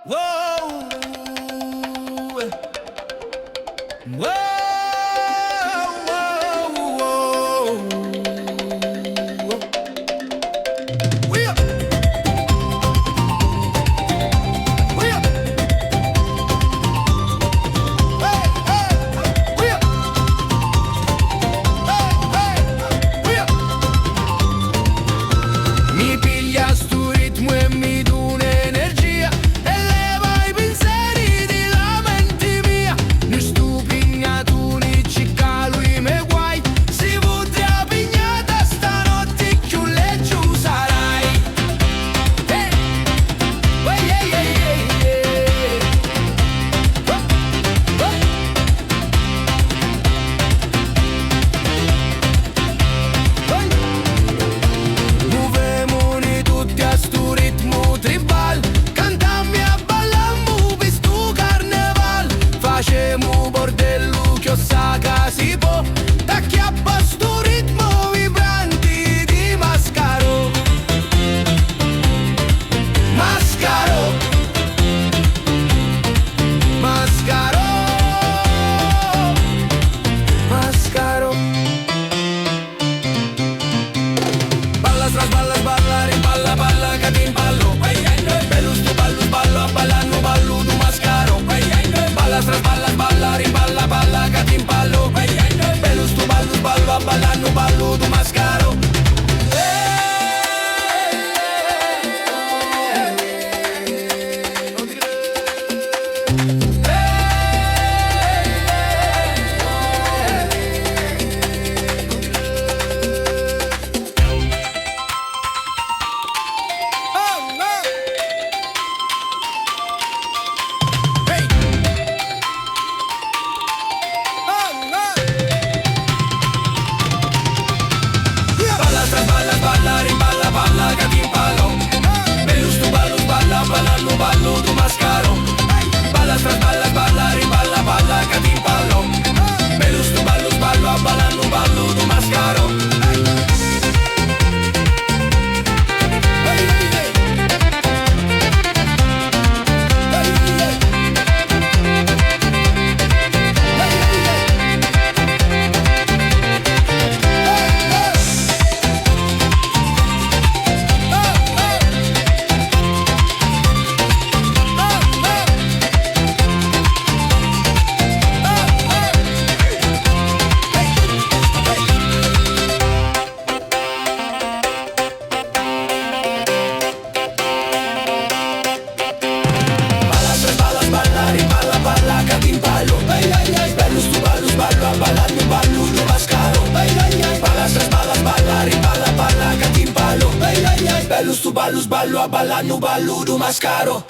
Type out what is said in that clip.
Whoa, whoa, whoa, whoa. We up. We up. Hey, hey, we up. Hey, hey, we up. Mi piglia sto ritmo e mi dà un'energia e leva i pensieri di la mente mia. Ne stu pignatuni cicca lui me guai. Si vutre a pignata stanotte più leggio sarai. Hey, oh, yeah, yeah, yeah, yeah. Oh, oh. Movemoni tutti a stu ritmo tribal. Cantammi a ballammu per stu carneval. Facemu bordello che ossaca si può. T'acchiappa stu ritmo vibranti di Mascaro. Mascaro. Mascaro. Mascaro. Balla, sballa, sballa, riballa, balla, che ti impallo. Bello sto ballo, sballo, a ballano, ballo, tu Mascaro. Balla, sballa, sballa, riballa, balla, che ti impallo. Bello sto ballo, sballo, a ballano, ballo, tu Mascaro. Non ti Balla, balla, balla, riballa, balla, che ti impallo. Bello sto ballo, sballa, ballano, ballo, tu Mascaro. Balla, balla, balla, riballa, balla, che ti impallo. Bello sto ballo, sballo, ballano, ballo, tu Mascaro. Bello sto ballo, sballo, a ballano, ballo, tu Mascaro.